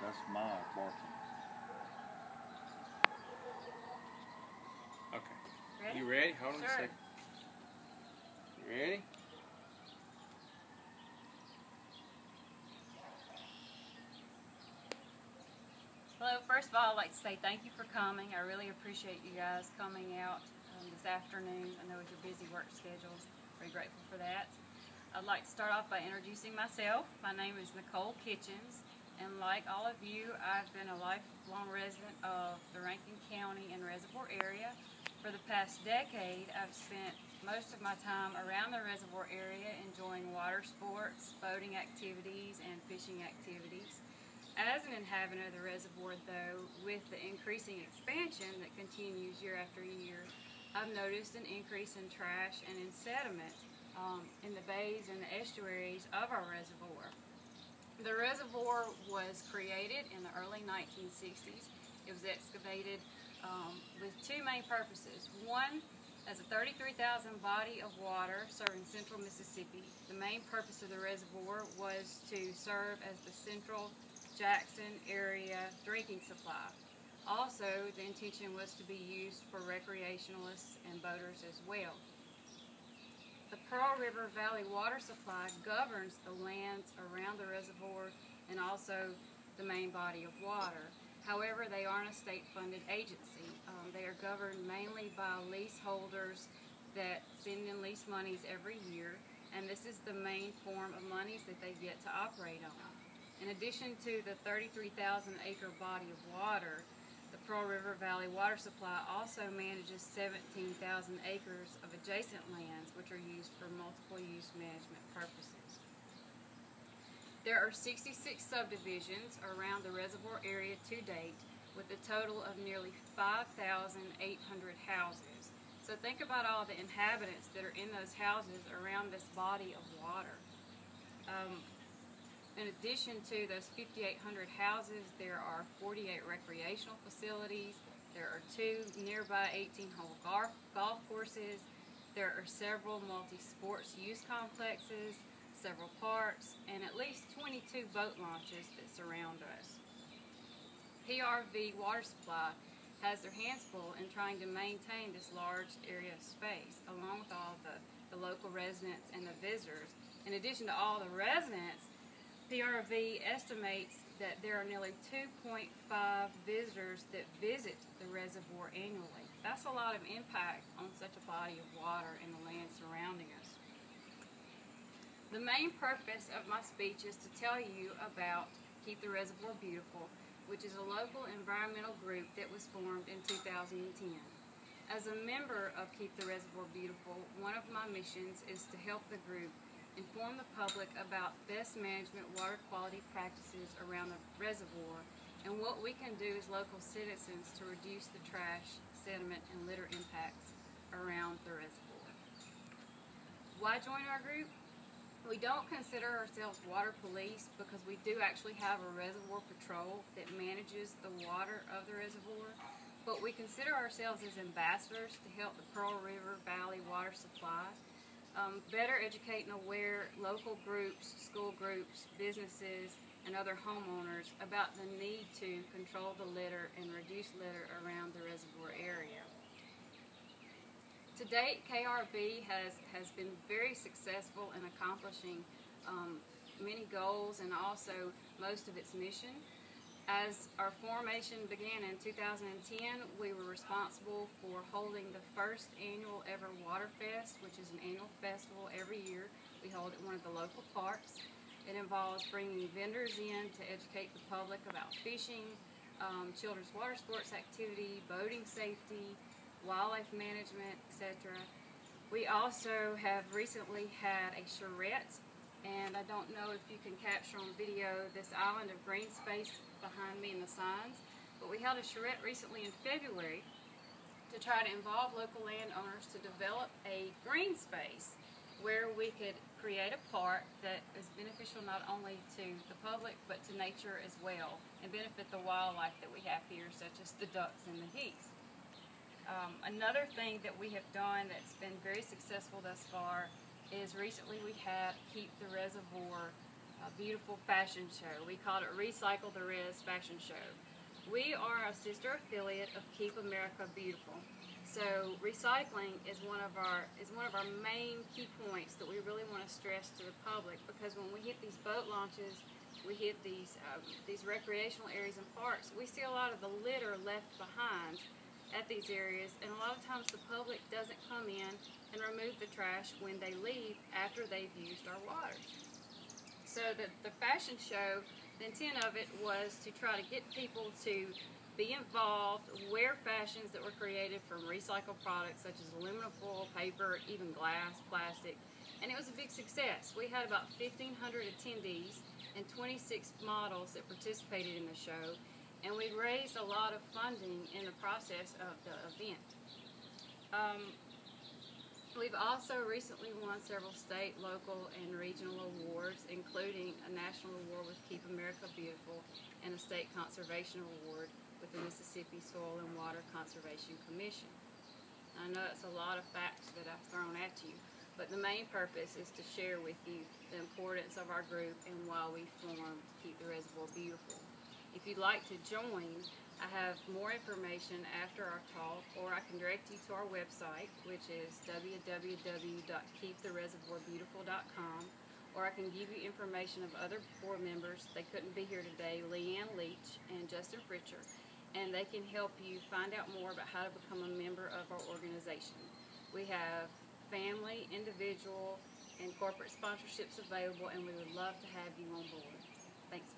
That's my barking. Okay. Ready? You ready? Hold on Sure. a second. You ready? Hello, first of all, I'd like to say thank you for coming. I really appreciate you guys coming out this afternoon. I know it's your busy work schedules. Very grateful for that. I'd like to start off by introducing myself. My name is NMayKitchens, and like all of you, I've been a lifelong resident of the Rankin County and Reservoir area. For the past decade, I've spent most of my time around the reservoir area enjoying water sports, boating activities, and fishing activities. As an inhabitant of the reservoir, though, with the increasing expansion that continues year after year, I've noticed an increase in trash and in sediment in the bays and the estuaries of our reservoir. The reservoir was created in the early 1960s. It was excavated with two main purposes. One, as a 33,000 body of water serving central Mississippi. The main purpose of the reservoir was to serve as the central Jackson area drinking supply. Also, the intention was to be used for recreationalists and boaters as well. The Pearl River Valley water supply governs the lands around the reservoir and also the main body of water. However, they aren't a state-funded agency. They are governed mainly by leaseholders that send in lease monies every year, and this is the main form of monies that they get to operate on. In addition to the 33,000 acre body of water, the Pearl River Valley Water Supply also manages 17,000 acres of adjacent lands which are used for multiple use management purposes. There are 66 subdivisions around the reservoir area to date with a total of nearly 5,800 houses. So think about all the inhabitants that are in those houses around this body of water. In addition to those 5,800 houses, there are 48 recreational facilities, there are 2 nearby 18-hole golf courses, there are several multi-sports use complexes, several parks, and at least 22 boat launches that surround us. PRV Water Supply has their hands full in trying to maintain this large area of space, along with all the local residents and the visitors. In addition to all the residents, PRV estimates that there are nearly 2.5 visitors that visit the reservoir annually. That's a lot of impact on such a body of water and the land surrounding us. The main purpose of my speech is to tell you about Keep the Reservoir Beautiful, which is a local environmental group that was formed in 2010. As a member of Keep the Reservoir Beautiful, one of my missions is to help the group inform the public about best management water quality practices around the reservoir and what we can do as local citizens to reduce the trash, sediment, and litter impacts around the reservoir. Why join our group? We don't consider ourselves water police because we do actually have a reservoir patrol that manages the water of the reservoir, but we consider ourselves as ambassadors to help the Pearl River Valley Water Supply better educate and aware local groups, school groups, businesses, and other homeowners about the need to control the litter and reduce litter around the reservoir area. To date, KRV has been very successful in accomplishing many goals and also most of its mission. As our formation began in 2010, we were responsible for holding the first annual ever Water Fest, which is an annual festival every year. We hold it in one of the local parks. It involves bringing vendors in to educate the public about fishing, children's water sports activity, boating safety, wildlife management, etc. We also have recently had a charrette, and I don't know if you can capture on video this island of green space behind me in the signs, but we held a charrette recently in February to try to involve local landowners to develop a green space where we could create a park that is beneficial not only to the public but to nature as well and benefit the wildlife that we have here, such as the ducks and the geese. Another thing that we have done that's been very successful thus far is recently we had Keep the Reservoir a beautiful fashion show. We called it Recycle the Res Fashion Show. We are a sister affiliate of Keep America Beautiful. So recycling is one of our main key points that we really want to stress to the public, because when we hit these boat launches, we hit these recreational areas and parks, we see a lot of the litter left behind at these areas, and a lot of times the public doesn't come in and remove the trash when they leave after they've used our waters. So the fashion show, the intent of it was to try to get people to be involved, wear fashions that were created from recycled products such as aluminum foil, paper, even glass, plastic, and it was a big success. We had about 1,500 attendees and 26 models that participated in the show, and we raised a lot of funding in the process of the event. We've also recently won several state, local, and regional awards, including a national award with Keep America Beautiful and a state conservation award with the Mississippi Soil and Water Conservation Commission. I know it's a lot of facts that I've thrown at you, but the main purpose is to share with you the importance of our group and why we formed Keep the Reservoir Beautiful. If you'd like to join, I have more information after our talk, or I can direct you to our website, which is www.keepthereservoirbeautiful.com, or I can give you information of other board members. They couldn't be here today, Leanne Leach and Justin Fritcher, and they can help you find out more about how to become a member of our organization. We have family, individual, and corporate sponsorships available, and we would love to have you on board. Thanks.